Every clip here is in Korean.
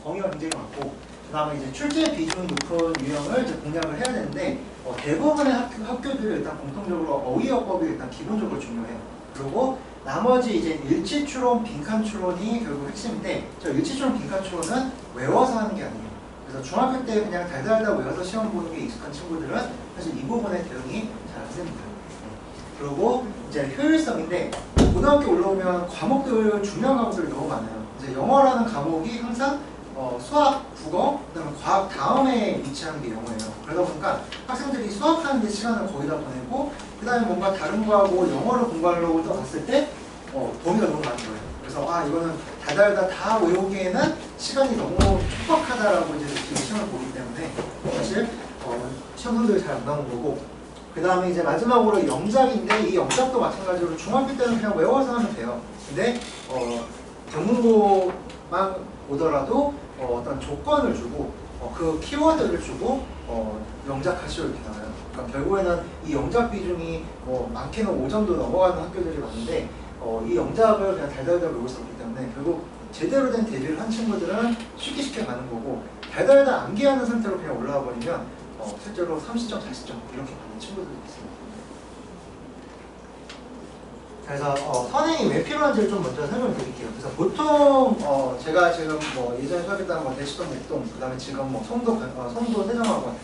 범위가 굉장히 많고, 그 다음에 이제 출제 비중이 높은 유형을 이제 공략을 해야 되는데, 대부분의 학교들이 일단 공통적으로 어휘어법이 일단 기본적으로 중요해요. 그리고 나머지 이제 일치 추론, 빈칸 추론이 결국 핵심인데, 저 일치 추론, 빈칸 추론은 외워서 하는 게 아니에요. 그래서 중학교 때 그냥 달달달 외워서 시험 보는 게 익숙한 친구들은 사실 이 부분에 대응이 잘 안 됩니다. 그리고 이제 효율성인데, 고등학교 올라오면 과목들, 중요한 과목들이 너무 많아요. 이제 영어라는 과목이 항상 수학, 국어, 그다음에 과학 다음에 위치하는 게 영어예요. 그러다 보니까 학생들이 수학하는 데 시간을 거의 다 보내고, 그 다음에 뭔가 다른 거하고 영어를 공부하려고 떠났을 때 범위가 너무 많은 거예요. 그래서 이거는 다달다 다 외우기에는 시간이 너무 촉박하다라고 이제 시험을 보기 때문에 사실 시험 성적이 잘 안 나오는 거고, 그 다음에 이제 마지막으로 영작인데, 이 영작도 마찬가지로 중학교 때는 그냥 외워서 하면 돼요. 근데 전문고만 오더라도 어떤 조건을 주고 그 키워드를 주고 영작하시오 이렇게 나와요. 그러니까 결국에는 이 영작 비중이 많게는 5점도 넘어가는 학교들이 많은데, 이 영작을 그냥 달달달 외울 수 없기 때문에 결국 제대로 된 대비를 한 친구들은 쉽게 가는 거고, 달달달 암기하는 상태로 그냥 올라와 버리면 실제로 30점, 40점 이렇게 받는 친구들이 있습니다. 그래서 선행이 왜 필요한지를 좀 먼저 설명을 드릴게요. 그래서 보통 제가 지금 예전에 수업했던 대치동, 목동, 그 다음에 지금 송도 세종학원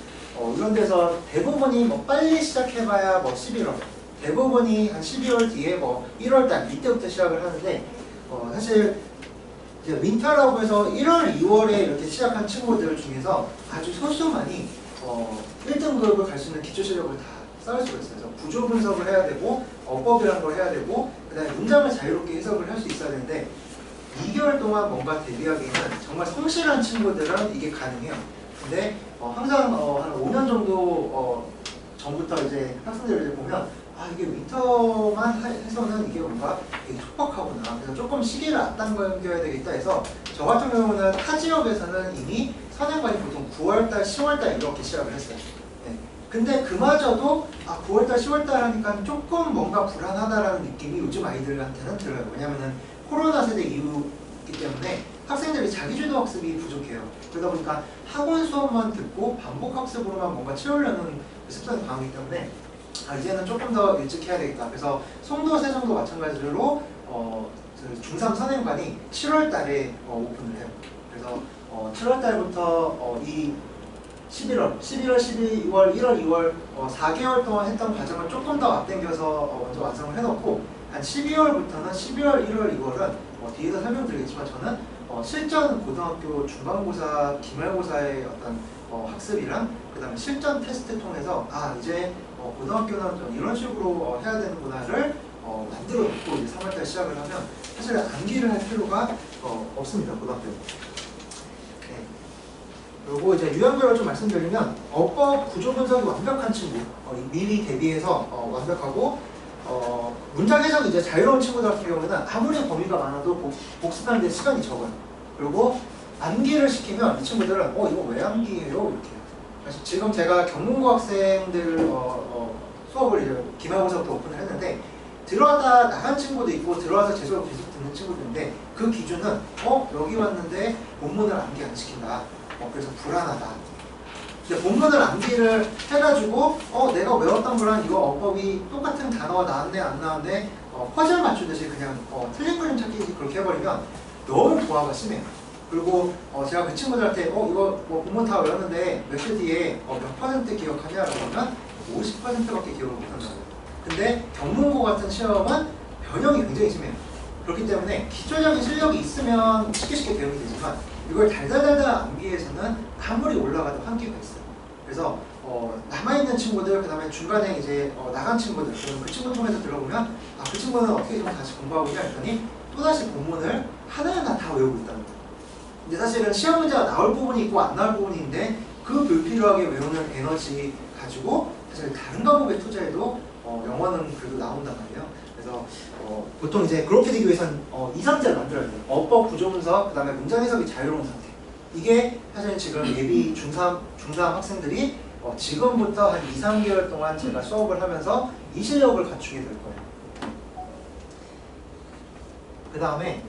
이런 데서 대부분이 빨리 시작해봐야 11월, 대부분이 한 12월 뒤에 1월달 이때부터 시작을 하는데, 사실 이제 윈터라고 해서 1월, 2월에 이렇게 시작한 친구들 중에서 아주 소수만이 1등급을 갈 수 있는 기초 실력을 다 쌓을 수가 있어요. 그래서 구조 분석을 해야 되고, 어법이라는 걸 해야 되고, 그 다음에 문장을 자유롭게 해석을 할 수 있어야 되는데, 2개월 동안 뭔가 대비하기에는 정말 성실한 친구들은 이게 가능해요. 근데 항상 한 5년 정도 전부터 이제 학생들을 이제 보면 이게 윈터만 해서는 이게 뭔가 되게 촉박하구나. 그래서 조금 시기를 앞당겨야 되겠다 해서, 저 같은 경우는 타 지역에서는 이미 선행관이 보통 9월달, 10월달 이렇게 시작을 했어요. 네. 근데 그마저도 9월달, 10월달 하니까 조금 뭔가 불안하다라는 느낌이 요즘 아이들한테는 들어요. 왜냐면은 코로나 세대 이후이기 때문에 학생들이 자기주도 학습이 부족해요. 그러다 보니까 학원 수업만 듣고 반복 학습으로만 뭔가 채우려는 습성이 강하기 때문에 이제는 조금 더 일찍 해야 되겠다. 그래서 송도, 세종도 마찬가지로 중3 선행관이 7월 달에 오픈을 해요. 그래서 7월 달부터 이 11월, 12월, 1월, 2월 4개월 동안 했던 과정을 조금 더 앞당겨서 먼저 완성을 해놓고, 한 12월부터는 12월, 1월, 2월은 뒤에서 설명드리겠지만 저는 실전 고등학교 중간고사, 기말고사의 어떤 학습이랑 그 다음에 실전 테스트 통해서 이제 고등학교는 이런 식으로 해야 되는구나를 만들어 놓고 이제 3월달 시작을 하면 사실 암기를 할 필요가 없습니다. 고등학교. 네. 그리고 이제 유형별로 좀 말씀드리면, 어법 구조 분석이 완벽한 친구, 미리 대비해서 완벽하고, 문장 해석이 이제 자유로운 친구들 같은 경우는 아무리 범위가 많아도 복습하는 데 시간이 적어요. 그리고 암기를 시키면 이 친구들은 이거 왜 암기해요? 이렇게. 그래서 지금 제가 경문고 학생들 수업을 이제 기말고사부터 오픈을 했는데, 들어가다 나간 친구도 있고 들어와서 제 수업 계속 듣는 친구들인데, 그 기준은 여기 왔는데 본문을 암기 안 시킨다. 그래서 불안하다. 근데 본문을 암기를 해가지고 내가 외웠던 거랑 이거 어법이 똑같은 단어가 나왔네 안 나왔네 퍼즐 맞추듯이 그냥 틀린 그림 찾기 그렇게 해버리면 너무 부하가 심해요. 그리고 제가 그 친구들한테 이거 본문 다 외웠는데 몇 주 뒤에 몇 퍼센트 기억하냐라고 하면 50%밖에 기억을 못한다고. 근데 경문고 같은 시험은 변형이 굉장히 심해요. 그렇기 때문에 기초적인 실력이 있으면 쉽게 배우게 되지만, 이걸 달달달달 암기해서는 아무리 올라가도 한계가 있어요. 그래서 남아있는 친구들, 그 다음에 중간에 이제 나간 친구들, 그 친구 통해서 들어보면 그 친구는 어떻게 좀 다시 공부하고 있냐 했더니 또다시 본문을 하나하나 다 외우고 있다는 거예요. 근데 사실은 시험 문제가 나올 부분이 있고 안 나올 부분이 있는데, 그 불필요하게 외우는 에너지 가지고 사실 다른 과목에 투자해도 영어는 그래도 나온단 말이에요. 그래서 보통 이제 그렇게 되기 위해서는 이 상태를 만들어야 돼요. 어법 구조 분석, 그 다음에 문장 해석이 자유로운 상태. 이게 사실 지금 예비 중3 학생들이 지금부터 한 2, 3개월 동안 제가 수업을 하면서 이 실력을 갖추게 될 거예요. 그 다음에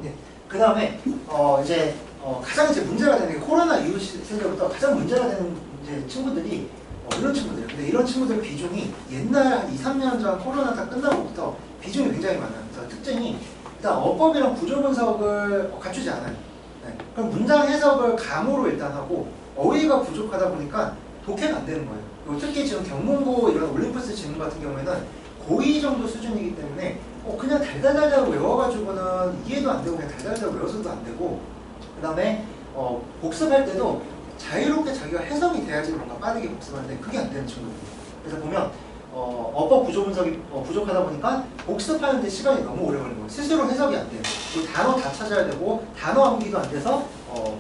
네. 그 다음에 이제 가장 이제 문제가 되는 게 코로나 이후 시대부터 가장 문제가 되는 이제 친구들이 이런 친구들. 근데 이런 친구들 비중이 옛날 한 2, 3년 전 코로나 다 끝나고부터 비중이 굉장히 많아요. 그래서 특징이 일단 어법이랑 구조 분석을 갖추지 않아요. 네. 그럼 문장 해석을 감으로 일단 하고 어휘가 부족하다 보니까 독해가 안 되는 거예요. 그리고 특히 지금 경문고 이런 올림푸스 지문 같은 경우에는 고2 정도 수준이기 때문에 그냥 달달달달 외워가지고는 이해도 안 되고 그냥 달달달 외워서도 안 되고 그 다음에 복습할 때도 자유롭게 자기가 해석이 돼야지 뭔가 빠르게 복습하는데 그게 안 되는 친구들이에요. 그래서 보면 어법 구조 분석이 부족하다 보니까 복습하는데 시간이 너무 오래 걸리는 거예요. 스스로 해석이 안 돼요. 그리고 단어 다 찾아야 되고 단어 암기도 안 돼서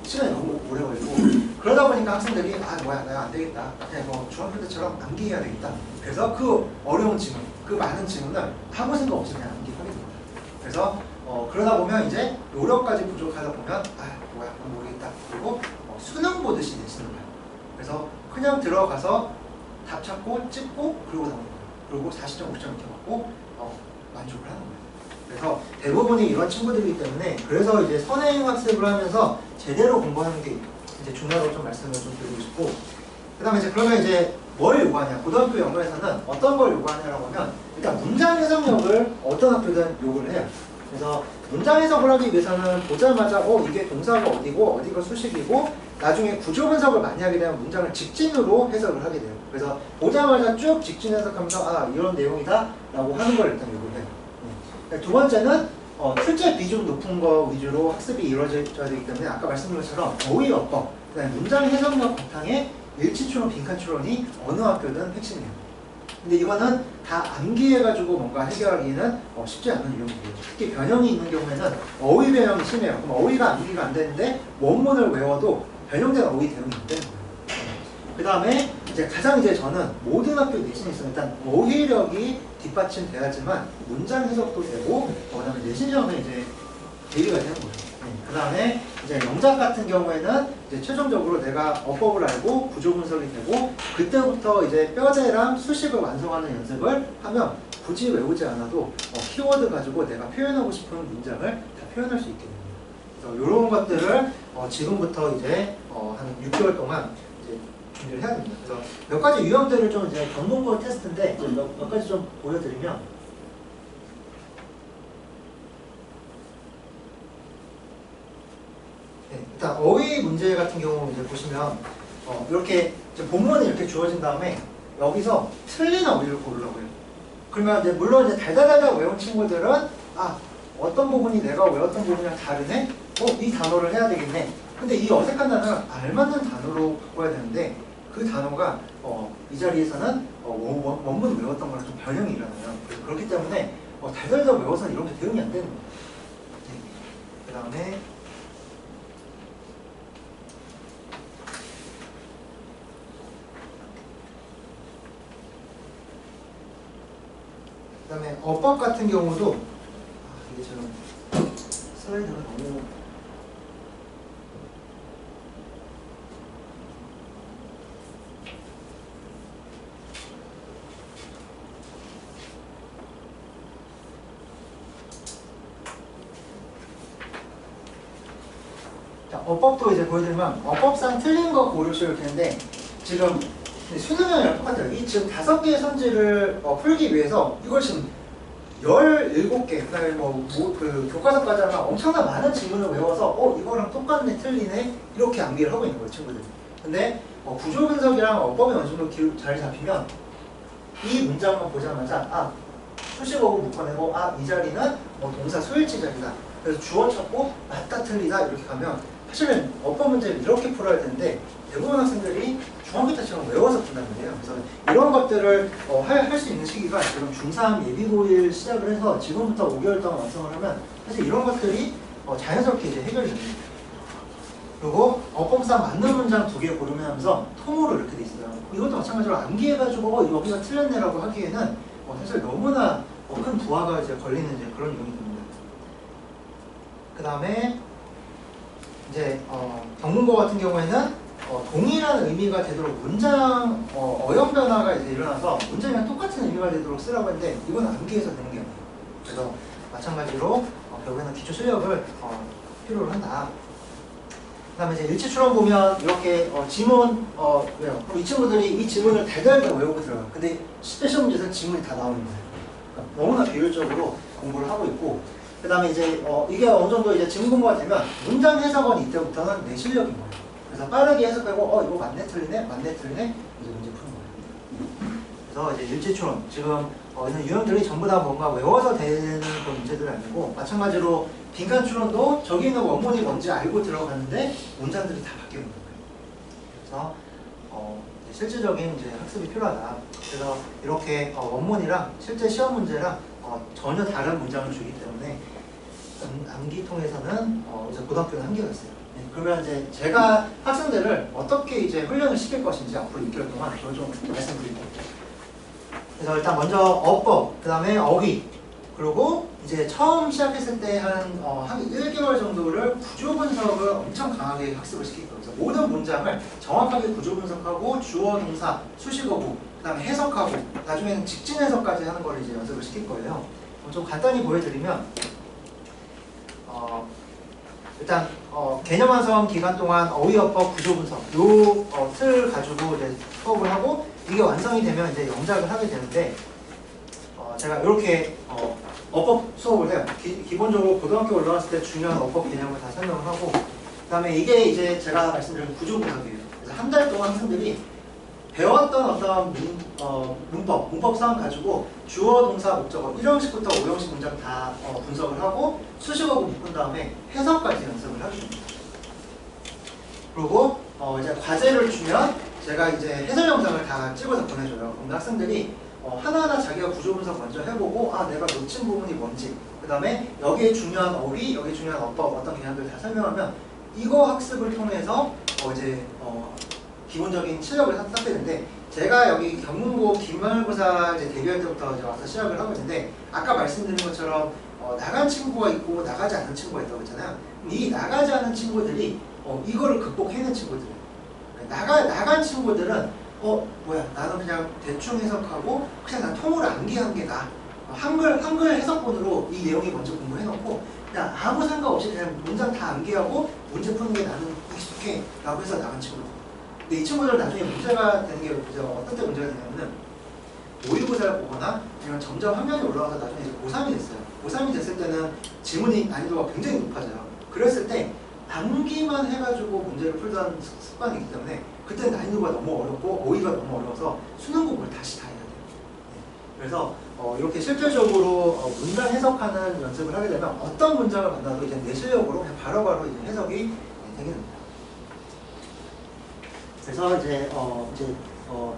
시간이 너무 오래 걸리고 그러다 보니까 학생들이 뭐야 내가 안 되겠다. 그냥 중학교 때처럼 암기해야 되겠다. 그래서 그 어려운 지문, 그 많은 지문을 아무 생각 없이 그냥 암기하게 됩니다. 그래서 그러다 보면 이제 노력까지 부족하다 보면 뭐야 모르겠다. 그리고 수능 보듯이 내시는 거예요. 그래서 그냥 들어가서 답 찾고 찍고 그러고 나오는 거예요. 그리고 40점, 50점 이렇게 받고 만족을 하는 거예요. 그래서 대부분이 이런 친구들이기 때문에 그래서 이제 선행 학습을 하면서 제대로 공부하는 게 이제 중요하다고 좀 말씀을 좀 드리고 싶고 그 다음에 이제 그러면 이제 뭘 요구하냐 고등학교 연구에서는 어떤 걸 요구하냐라고 하면 일단 문장 해석력을 어떤 학교든 요구를 해요. 그래서 문장 해석을 하기 위해서는 보자마자 이게 동사가 어디고 어디가 수식이고 나중에 구조 분석을 많이 하게 되면 문장을 직진으로 해석을 하게 돼요. 그래서 보자마자 쭉 직진 해석하면서 이런 내용이다 라고 하는 걸 일단 요구를 해요. 두 번째는 출제 비중 높은 거 위주로 학습이 이루어져야 되기 때문에 아까 말씀드린 것처럼 어휘 어법, 그다음에 문장 해석력 바탕에 일치추론, 빈칸추론이 어느 학교든 핵심이에요. 근데 이거는 다 암기해가지고 뭔가 해결하기는 쉽지 않은 유형이에요. 특히 변형이 있는 경우에는 어휘 변형이 심해요. 그럼 어휘가 암기가 안 되는데 원문을 외워도 변형된 어휘 대응이 안 되는 거예요. 그 다음에 이제 가장 저는 모든 학교 내신이 있어요. 일단 어휘력이 뒷받침돼야지만 문장 해석도 되고 그 다음에 내신 시험에 이제 대비가 되는 거예요. 그 다음에 이제 영작 같은 경우에는 이제 최종적으로 내가 어법을 알고 구조 분석이 되고 그때부터 이제 뼈대랑 수식을 완성하는 연습을 하면 굳이 외우지 않아도 키워드 가지고 내가 표현하고 싶은 문장을 다 표현할 수 있게 됩니다. 그래서 이런 것들을 지금부터 이제 한 6개월 동안 이제 준비를 해야 됩니다. 그래서 몇 가지 유형들을 좀 이제 경문고 테스트인데 몇 가지 좀 보여드리면. 일단 어휘 문제 같은 경우 이제 보시면 이렇게 이제 본문이 이렇게 주어진 다음에 여기서 틀린 어휘를 고르라고 해요. 그러면 이제 물론 이제 달달달달 외운 친구들은 어떤 부분이 내가 외웠던 부분이랑 다르네? 이 단어를 해야 되겠네. 근데 이 어색한 단어는 알맞는 단어로 바꿔야 되는데 그 단어가 이 자리에서는 원문 외웠던 거랑 좀 변형이 일어나요. 그렇기 때문에 달달달 외워서는 이렇게 대응이 안 되는 거예요. 그 다음에 그 다음에 어법 같은 경우도 이게 지금 슬라이드가 너무 자, 어법도 이제 보여드리면 어법상 틀린 거 고르실 텐데 지금 수능이랑 똑같아요. 이 지금 5개의 선지를 풀기 위해서 이걸 지금 17개, 그다음에 그 교과서까지 하면 엄청난 많은 지문을 외워서 이거랑 똑같네, 틀리네 이렇게 암기를 하고 있는 거예요, 친구들. 근데 구조 분석이랑 어법이 어느 정도 잘 잡히면 이 문장만 보자마자 수식어구 묶어내고 이 자리는 동사 소일치 자리다. 그래서 주어 찾고 맞다 틀리다 이렇게 가면 사실은 어법 문제를 이렇게 풀어야 되는데 대부분 학생들이 중학교 때처럼 외워서 푼단 말이에요. 그래서 이런 것들을 할 수 있는 시기가 지금 중3 예비고일 시작을 해서 지금부터 5개월 동안 완성을 하면 사실 이런 것들이 자연스럽게 이제 해결이 됩니다. 그리고 어법상 맞는 문장 2개 고르면 하면서 통으로 이렇게 돼 있어요. 이것도 마찬가지로 암기해가지고 여기가 틀렸네라고 하기에는 사실 너무나 큰 부하가 이제 걸리는 이제 그런 요인이 됩니다. 그 다음에 이제 경문고 같은 경우에는 동일한 의미가 되도록 문장 어연 변화가 이제 일어나서 문장이랑 똑같은 의미가 되도록 쓰라고 했는데 이건 암기해서 되는 게 아니에요. 그래서 마찬가지로 결국에는 기초 실력을 필요로 한다. 그 다음에 이제 일치 추론 보면 이렇게 지문 왜요? 그럼 이 친구들이 이 지문을 달달달 외우고 들어가요. 근데 10대 시험 문제에서 지문이 다 나오는 거예요. 그러니까 너무나 비효율적으로 공부를 하고 있고, 그 다음에 이제 이게 어느 정도 이제 지문 공부가 되면 문장 해석은 이때부터는 내 실력인 거예요. 그래서 빠르게 해석하고 이거 맞네 틀리네 맞네 틀리네 이제 문제 푸는 거예요. 그래서 이제 일치 추론 지금 이런 유형들이 전부 다 뭔가 외워서 되는 그런 문제들이 아니고, 마찬가지로 빈칸 추론도 저기 있는 원문이 뭔지 알고 들어가는데 문장들이 다 바뀌는 거예요. 그래서 실질적인 이제 학습이 필요하다. 그래서 이렇게 원문이랑 실제 시험 문제랑 전혀 다른 문장을 주기 때문에 암기통에서는 이제 고등학교는 한계가 있어요. 네, 그러면 이제 제가 학생들을 어떻게 이제 훈련을 시킬 것인지 앞으로 6개월 동안 그걸 좀 말씀드릴게요. 그래서 일단 먼저 어법, 그 다음에 어휘, 그리고 이제 처음 시작했을 때 한 1개월 정도를 구조 분석을 엄청 강하게 학습을 시킬 거예요. 그래서 모든 문장을 정확하게 구조 분석하고 주어, 동사, 수식어구, 그 다음에 해석하고 나중에는 직진 해석까지 하는 걸 이제 연습을 시킬 거예요. 좀 간단히 보여드리면 일단 개념 완성 기간 동안 어휘어법 구조 분석 요 틀 가지고 이제 수업을 하고, 이게 완성이 되면 이제 영작을 하게 되는데 제가 이렇게 어법 수업을 해요. 기본적으로 고등학교 올라왔을 때 중요한 어법 개념을 다 설명을 하고, 그 다음에 이게 이제 제가 말씀드린 구조 분석이에요. 그래서 한 달 동안 학생들이 배웠던 어떤 문법 사항 가지고 주어, 동사, 목적어 1형식부터 5형식 문장 다 분석을 하고 수식어구 묶은 다음에 해석까지 연습을 하게 됩니다. 그리고 이제 과제를 주면 제가 이제 해설 영상을 다 찍어서 보내줘요. 그럼 학생들이 하나하나 자기가 구조 분석 먼저 해보고 내가 놓친 부분이 뭔지, 그 다음에 여기에 중요한 어휘, 여기에 중요한 어법, 어떤 개념들 다 설명하면 이거 학습을 통해서 이제 기본적인 실력을 쌓게 되는데, 제가 여기 경문고 기말고사 이제 데뷔할 때부터 이제 와서 시작을 하고 있는데, 아까 말씀드린 것처럼 나간 친구가 있고 나가지 않는 친구가 있다고 했잖아요. 이 나가지 않은 친구들이 이거를 극복해낸 친구들이에요. 나간 친구들은 뭐야 나는 그냥 대충 해석하고 그냥 난 통으로 암기한 게 나아. 한글 해석본으로 이 내용이 먼저 공부해놓고 그냥 아무 상관없이 그냥 문장 다 암기하고 문제 푸는 게 나는 익숙해 라고 해서 나간 친구들. 근데 이 친구들은 나중에 문제가 되는 게 어떤 때 문제가 되냐면은 모의고사를 보거나 아니면 점점 학년이 올라가서 나중에 이제 고3이 됐어요. 고3이 됐을 때는 지문이 난이도가 굉장히 높아져요. 그랬을 때 암기만 해가지고 문제를 풀던 습관이 있기 때문에 그때 난이도가 너무 어렵고 어휘가 너무 어려워서 수능 공부를 다시 다 해야 돼요. 그래서 이렇게 실질적으로 문장 해석하는 연습을 하게 되면 어떤 문장을 만나도 이제 내 실력으로 그냥 바로바로 이제 해석이 되게 됩니다. 그래서 이제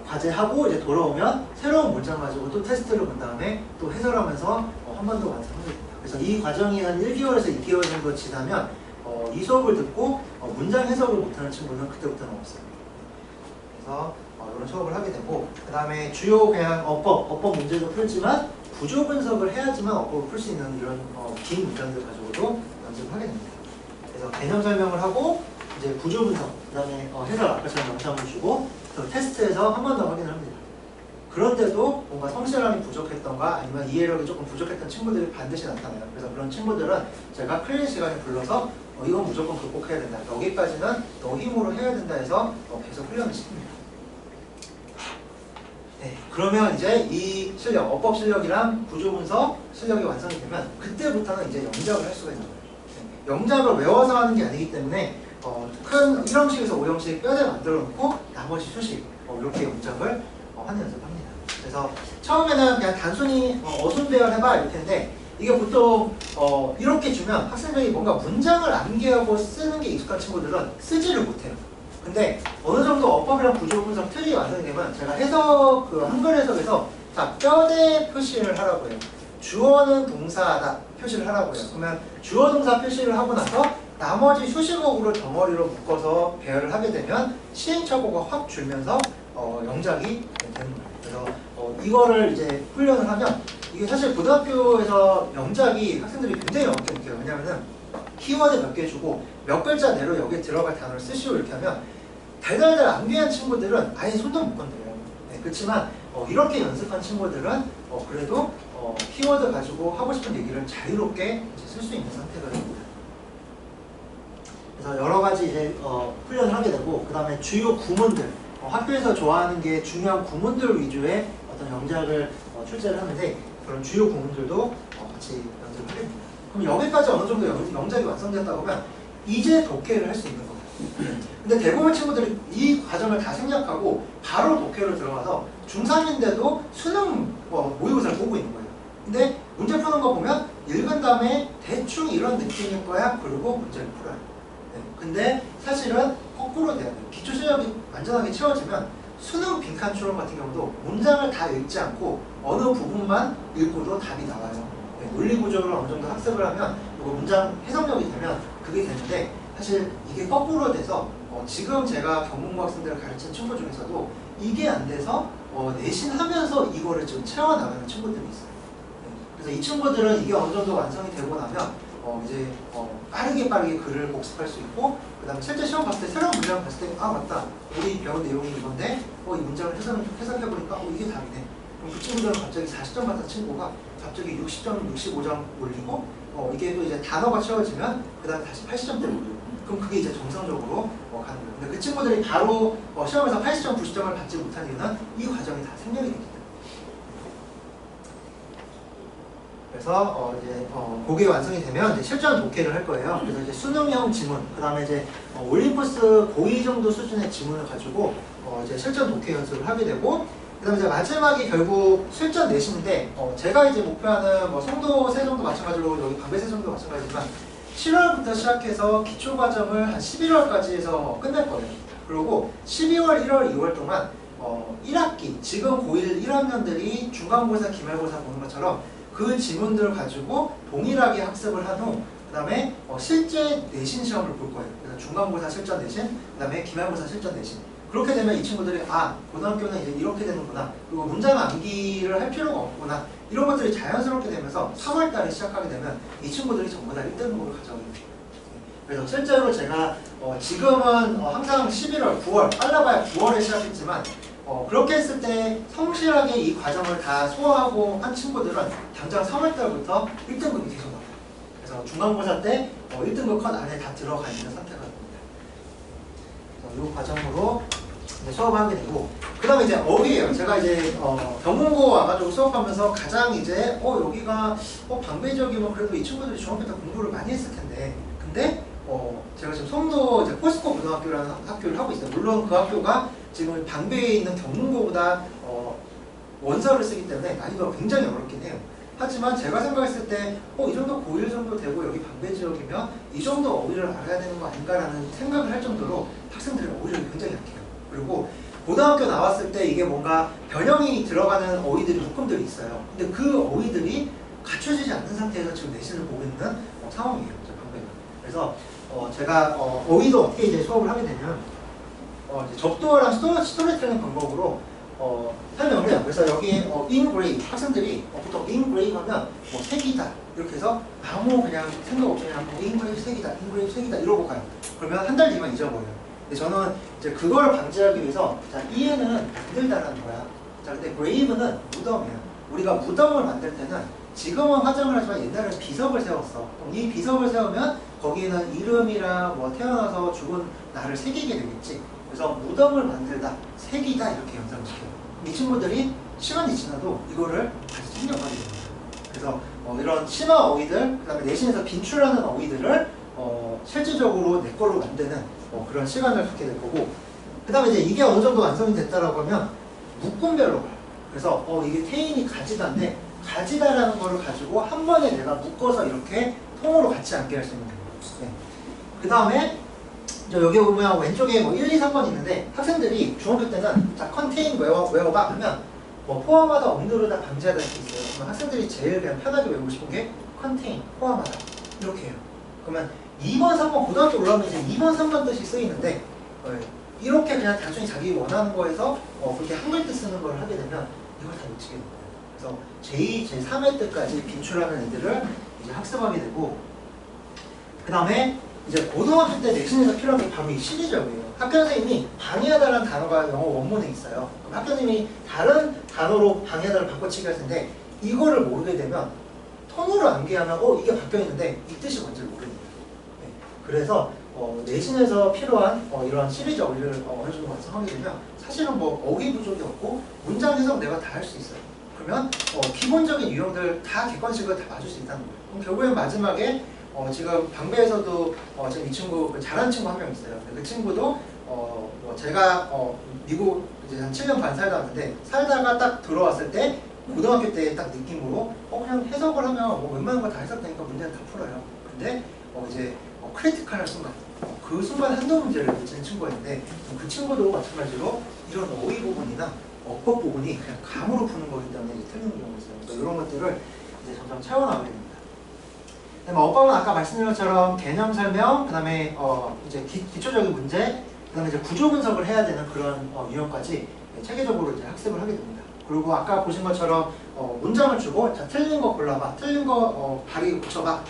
과제하고 이제 돌아오면 새로운 문장 가지고 또 테스트를 본 다음에 또 해설하면서 한 번 더 완성하게 됩니다. 그래서 이 과정이 한 1개월에서 2개월 정도 지나면 이 수업을 듣고 문장 해석을 못하는 친구는 그때부터는 없어요. 그래서 이런 수업을 하게 되고, 그 다음에 주요 그냥 어법 문제도 풀지만 구조 분석을 해야지만 어법을 풀 수 있는 이런 긴 문장들 가지고도 연습을 하게 됩니다. 그래서 개념 설명을 하고 이제 구조 분석, 그 다음에 해설 아까처럼 영상을 주고 또 테스트에서 한 번 더 확인을 합니다. 그런데도 뭔가 성실함이 부족했던가 아니면 이해력이 조금 부족했던 친구들이 반드시 나타나요. 그래서 그런 친구들은 제가 클리닉 시간에 불러서 이건 무조건 극복해야 된다. 여기까지는 너 힘으로 해야 된다 해서 계속 훈련을 시킵니다. 네, 그러면 이제 이 실력, 어법 실력이랑 구조 분석 실력이 완성이 되면 그때부터는 이제 영작을 할 수가 있는 거예요. 네, 영작을 외워서 하는 게 아니기 때문에 큰 1형식에서 5형식 뼈대 만들어 놓고 나머지 수식 이렇게 영작을 하는 연습을 합니다. 그래서 처음에는 그냥 단순히 어순배열 해봐 이렇게 했는데, 이게 보통 이렇게 주면 학생들이 뭔가 문장을 암기하고 쓰는 게 익숙한 친구들은 쓰지를 못해요. 근데 어느 정도 어법이랑 구조 분석 틀이 완성이 되면 제가 해석, 한글 해석에서 자, 뼈대 표시를 하라고 해요. 주어는 동사다 표시를 하라고 해요. 그러면 주어 동사 표시를 하고 나서 나머지 수식어구를 덩어리로 묶어서 배열을 하게 되면 시행착오가 확 줄면서 영작이 되는 거예요. 그래서 이거를 이제 훈련을 하면, 이게 사실 고등학교에서 영작이 학생들이 굉장히 어렵게 느껴요. 왜냐면은 키워드 몇 개 주고 몇 글자 내로 여기에 들어갈 단어를 쓰시오 이렇게 하면 달달달 암기한 친구들은 아예 손도 못 건드려요. 네, 그렇지만 이렇게 연습한 친구들은 그래도 키워드 가지고 하고 싶은 얘기를 자유롭게 쓸 수 있는 상태가 됩니다. 그래서 여러 가지 이제 훈련을 하게 되고, 그 다음에 주요 구문들, 학교에서 좋아하는 게 중요한 구문들 위주의 어떤 영작을 출제를 하는데, 그런 주요 구문들도 같이 연습을 하게 됩니다. 그럼 여기까지 어느 정도 영작이 완성됐다 보면 이제 독해를 할 수 있는 거예요. 근데 대부분 친구들이 이 과정을 다 생략하고 바로 독해를 들어가서 중3인데도 수능 모의고사를 보고 있는 거예요. 근데 문제 푸는 거 보면 읽은 다음에 대충 이런 느낌일 거야. 그리고 문제를 풀어요. 네. 근데 사실은 거꾸로 돼야 돼요. 기초 실력이 완전하게 채워지면 수능 빈칸 추론 같은 경우도 문장을 다 읽지 않고 어느 부분만 읽고도 답이 나와요. 네. 논리 구조를 어느 정도 학습을 하면 그리고 문장 해석력이 되면 그게 되는데, 사실 이게 거꾸로 돼서 지금 제가 경공고 학생들을 가르친 친구 중에서도 이게 안 돼서 내신하면서 이거를 좀 채워나가는 친구들이 있어요. 네. 그래서 이 친구들은 이게 어느 정도 완성이 되고 나면 이제 빠르게 글을 복습할 수 있고, 그 다음에 실제 시험 봤을 때 새로운 문장을 봤을 때 아 맞다, 우리 배운 내용이 이건데 이 문장을 해석해보니까 이게 답이네. 그럼 그 친구들은 갑자기 40점 받은 친구가 갑자기 60점, 65점 올리고 이게 또 이제 단어가 채워지면 그 다음에 다시 80점대를 올리고, 그럼 그게 이제 정상적으로 가는 거예요. 근데 그 친구들이 바로 시험에서 80점, 90점을 받지 못한 이유는 이 과정이 다 생략이 되기 때문에. 그래서 이제 그게 완성이 되면 이제 실전 독해를 할 거예요. 그래서 이제 수능형 지문, 그 다음에 이제 올림푸스 고2 정도 수준의 지문을 가지고 이제 실전 독해 연습을 하게 되고, 그 다음에 이제 마지막이 결국 실전 내신인데, 제가 이제 목표하는 송도 세종도 마찬가지로 여기 방배 세종도 마찬가지지만 7월부터 시작해서 기초 과정을 한 11월까지 해서 끝낼 거예요. 그리고 12월, 1월, 2월 동안 1학기, 지금 고1 1학년들이 중간고사, 기말고사 보는 것처럼 그 지문들을 가지고 동일하게 학습을 한 후, 그 다음에 실제 내신 시험을 볼 거예요. 그래서 중간고사 실전 내신, 그 다음에 기말고사 실전 내신. 그렇게 되면 이 친구들이 고등학교는 이제 이렇게 되는구나, 그리고 문장 암기를 할 필요가 없구나, 이런 것들이 자연스럽게 되면서 3월 달에 시작하게 되면 이 친구들이 전부 다 1등급을 가져오게 돼요. 그래서 실제로 제가 지금은 항상 11월, 9월, 빨라봐야 9월에 시작했지만 그렇게 했을 때 성실하게 이 과정을 다 소화하고 한 친구들은 당장 3월 달부터 1등급이 계속 나와요. 그래서 중간고사 때 1등급 컷 안에 다 들어가 있는 상태가 됩니다. 이 과정으로 이제 수업을 하게 되고, 그 다음에 이제 어휘예요. 제가 이제 경공고 와가지고 수업하면서 가장 이제 여기가 방배지역이면 그래도 이 친구들이 중학교 때 공부를 많이 했을 텐데, 근데 제가 지금 송도 이제 포스코 고등학교라는 학교를 하고 있어요. 물론 그 학교가 지금 방배에 있는 경문고보다 원서를 쓰기 때문에 난이도가 굉장히 어렵긴 해요. 하지만 제가 생각했을 때 이 정도 고1 정도 되고 여기 방배 지역이면 이 정도 어휘를 알아야 되는 거 아닌가라는 생각을 할 정도로 학생들의 어휘력이 굉장히 약해요. 그리고 고등학교 나왔을 때 이게 뭔가 변형이 들어가는 어휘들이 묶음들이 있어요. 근데 그 어휘들이 갖춰지지 않는 상태에서 지금 내신을 보고 있는 상황이에요. 방배가. 그래서 제가 어휘도 어떻게 이제 수업을 하게 되면 이제 접두어랑 스토리텔링 방법으로 설명을 해요. 그래서 여기에 engrave, 학생들이 보통 engrave 하면 색이다 이렇게 해서 아무 그냥 생각 없이 그냥 engrave 색이다, engrave 색이다 이러고 가요. 그러면 한 달 뒤면 잊어버려요. 근데 저는 이제 그걸 방지하기 위해서 이해는 만들다라는 거야. 자, 근데 grave는 무덤이에요. 우리가 무덤을 만들 때는 지금은 화장을 하지만 옛날에는 비석을 세웠어. 이 비석을 세우면 거기에는 이름이랑 태어나서 죽은 나를 새기게 되겠지. 그래서 무덤을 만들다, 색이다 이렇게 연상시켜요. 이 친구들이 시간이 지나도 이거를 다시 챙겨가게 됩니다. 그래서 이런 심화 어휘들, 그 다음에 내신에서 빈출하는 어휘들을 실질적으로 내 걸로 만드는 그런 시간을 갖게 될 거고, 그 다음에 이제 이게 어느 정도 완성이 됐다라고 하면 묶음별로 가요. 그래서 이게 태인이 가지다인데 가지다라는 거를 가지고 한 번에 내가 묶어서 이렇게 통으로 같이 앉게 할 수 있는 거예요. 네. 그 다음에 여기 보면 왼쪽에 1, 2, 3번 있는데 학생들이 중학교 때는 자 컨테인 외워봐 하면 포함하다, 억누르다, 방지하다 이렇게 있어요. 그러면 학생들이 제일 그냥 편하게 외우고 싶은 게 컨테인, 포함하다 이렇게 해요. 그러면 2번, 3번 고등학교 올라오면 이제 2번, 3번 뜻이 쓰이는데 이렇게 그냥 단순히 자기 원하는 거에서 그렇게 한글 뜻 쓰는 걸 하게 되면 이걸 다 놓치게 됩니다. 그래서 제2, 제3회 때까지 빈출하는 애들을 이제 학습하게 되고, 그 다음에 이제 고등학교 때 내신에서 필요한 게 바로 이 시리적이에요. 학교 선생님이 방해하다라는 단어가 영어 원문에 있어요. 그럼 학교 선생님이 다른 단어로 방해하다를 바꿔치기 할 텐데 이거를 모르게 되면 톤으로 암기하면 이게 바뀌었는데 이 뜻이 뭔지 모릅니다. 네. 그래서 내신에서 필요한 이런 시리즈 어휘를 어느 정도 완성하게 되면 사실은 뭐 어휘 부족이 없고 문장 해석 내가 다 할 수 있어요. 그러면 기본적인 유형들 다 객관식으로 다 맞을 수 있다는 거예요. 그럼 결국엔 마지막에 지금 방배에서도 지금 이 친구 잘하는 친구 한 명 있어요. 그 친구도 뭐 제가 미국 이제 한 7년 반 살다 왔는데 살다가 딱 들어왔을 때 고등학교 때 딱 느낌으로 그냥 해석을 하면 뭐 웬만한 거 다 해석되니까 문제는 다 풀어요. 근데 이제 크리티컬한 순간 그 순간 한두 문제를 내치는 친구였는데 그 친구도 마찬가지로 이런 어휘 부분이나 어법 부분이 그냥 감으로 푸는 거기 때문에 이제 틀리는 경우가 있어요. 그래서 이런 것들을 이제 점점 채워나가게 됩니다. 그다음에 어법은 아까 말씀드린 것처럼 개념 설명, 그다음에 이제 기초적인 문제, 그다음에 이제 구조 분석을 해야 되는 그런 유형까지 체계적으로 이제 학습을 하게 됩니다. 그리고 아까 보신 것처럼 문장을 주고 자 틀린 거 골라봐, 틀린 거 바르게 고쳐봐,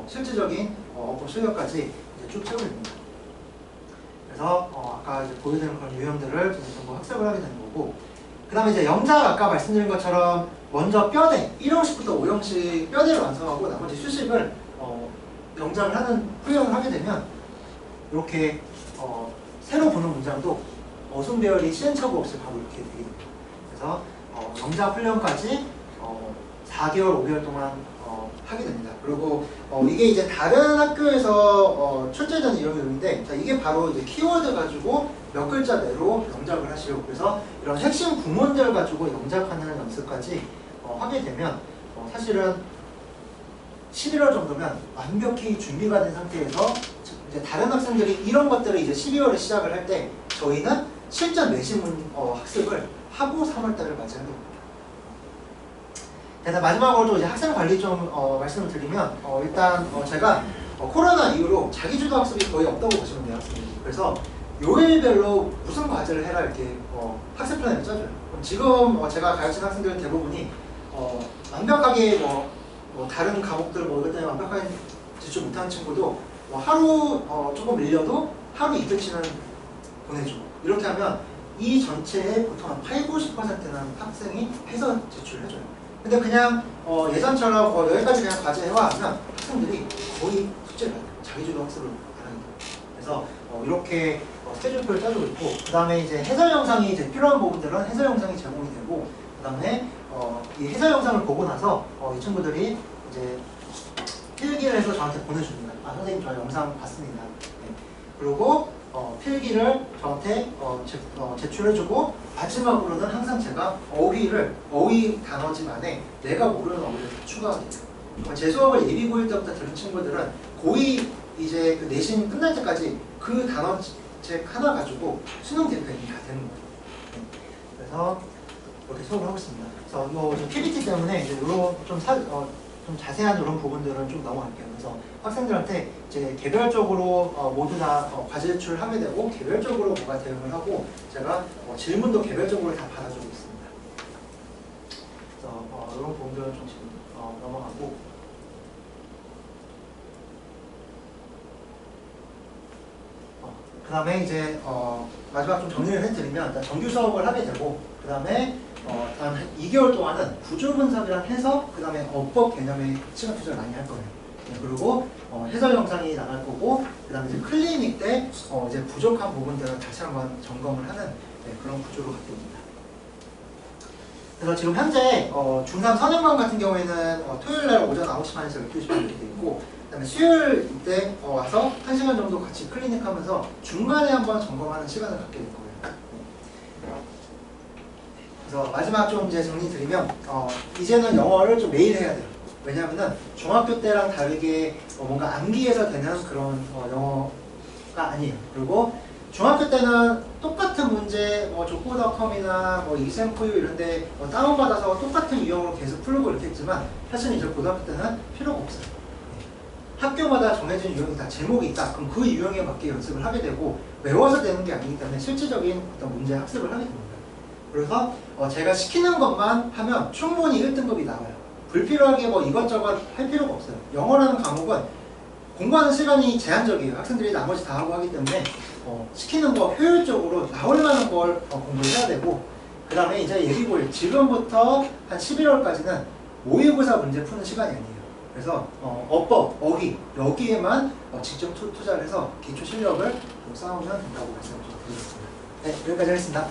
실질적인 어법 실력까지 이제 쭉 채우게 됩니다. 그래서 아까 이제 보여드린 그런 유형들을 전부 학습을 하게 되는 거고, 그 다음에 이제 영작 아까 말씀드린 것처럼 먼저 뼈대 1형식부터 5형식 뼈대를 완성하고 나머지 수식을 영작을 하는 훈련을 하게 되면 이렇게 새로 보는 문장도 어순배열이 시행착오 없이 바로 이렇게 되게 됩니다. 그래서 영작 훈련까지 4개월, 5개월 동안 하게 됩니다. 그리고 이게 이제 다른 학교에서 출제되는 유형인데, 자, 이게 바로 이제 키워드 가지고 몇 글자 내로 영작을 하시고, 그래서 이런 핵심 구문들 가지고 영작하는 연습까지 하게 되면 사실은 11월 정도면 완벽히 준비가 된 상태에서 이제 다른 학생들이 이런 것들을 이제 12월에 시작을 할 때 저희는 실전 내신 학습을 하고 3월달을 맞이하게 됩니다. 그래서 마지막으로 이제 학생 관리 좀 말씀을 드리면 일단 제가 코로나 이후로 자기주도 학습이 거의 없다고 보시면 돼요, 학생들이. 그래서 요일별로 무슨 과제를 해라 이렇게 학습 플랜을 짜줘요. 지금 제가 가르치는 학생들은 대부분이 완벽하게 뭐 다른 과목들 이것 때문에 완벽하게 제출 못하는 친구도 하루 조금 밀려도 하루 이틀치는 보내주고, 이렇게 하면 이 전체의 보통 한 80~90%는 학생이 해서 제출을 해줘요. 근데 그냥 예전처럼 여기까지 그냥 과제 해와하면 학생들이 거의 숙제를 안 해요. 자기주도 학습을 안 하게 돼요. 그래서 이렇게 스케줄표를 짜주고 있고, 그 다음에 이제 해설 영상이 이제 필요한 부분들은 해설 영상이 제공이 되고, 그 다음에 이 해설 영상을 보고 나서 이 친구들이 이제 필기를 해서 저한테 보내줍니다. 아, 선생님 저 영상 봤습니다. 네. 그리고 필기를 저한테 제출해주고, 마지막으로는 항상 제가 어휘 단어지만에 내가 모르는 어휘를 추가하게 돼요. 제 수업을 예비 고1 때부터 들은 친구들은 고2 이제 그 내신 끝날 때까지 그 단어책 하나 가지고 수능 대표이 다 되는 거예요. 네. 그래서 이렇게 수업을 하고 있습니다. 그래서 좀 PPT 때문에 이제 이런 좀 자세한 이런 부분들은 좀 넘어갈게요. 그래서 학생들한테 이제 개별적으로 모두 다 과제 제출하게 되고, 개별적으로 뭔가 대응을 하고, 제가 질문도 개별적으로 다 받아주고 있습니다. 그래서 이런 부분들은 좀 지금 넘어가고, 그 다음에 이제 마지막 좀 정리를 해드리면, 일단 정규 수업을 하게 되고, 그 다음에 한 2개월 동안은 구조 분석이랑 해석, 그 다음에 어법 개념의 시간 투자를 많이 할 거예요. 네, 그리고 해설 영상이 나갈 거고, 그 다음에 이제 클리닉 때 이제 부족한 부분들을 다시 한번 점검을 하는 그런 구조로 갖게 됩니다. 그래서 지금 현재 중3 선행반 같은 경우에는 토요일날 오전 9시 반에서 12시 반에 되어 있고, 그 다음에 수요일 때 와서 1시간 정도 같이 클리닉 하면서 중간에 한번 점검하는 시간을 갖게 될 거예요. 그래서 마지막 좀 이제 정리 드리면 이제는 영어를 좀 매일 해야 돼요. 왜냐하면 중학교 때랑 다르게 뭔가 암기해서 되는 그런 영어가 아니에요. 그리고 중학교 때는 똑같은 문제 조코닷컴이나 이샘포유 이런데 다운받아서 똑같은 유형으로 계속 풀고 이렇게 했지만, 사실은 이제 고등학교 때는 필요가 없어요. 학교마다 정해진 유형이 다 제목이 있다. 그럼 그 유형에 맞게 연습을 하게 되고, 외워서 되는 게 아니기 때문에 실질적인 어떤 문제 학습을 하게 됩니다. 그래서 제가 시키는 것만 하면 충분히 1등급이 나와요. 불필요하게 이것저것 할 필요가 없어요. 영어라는 과목은 공부하는 시간이 제한적이에요. 학생들이 나머지 다 하고 하기 때문에 시키는 거 효율적으로 나올 만한 걸 공부를 해야 되고, 그 다음에 이제 예비고일 지금부터 한 11월까지는 모의고사 문제 푸는 시간이 아니에요. 그래서 어법, 어휘 여기에만 직접 투자를 해서 기초 실력을 좀 쌓으면 된다고 말씀을 좀 드리겠습니다. 네, 여기까지 하겠습니다.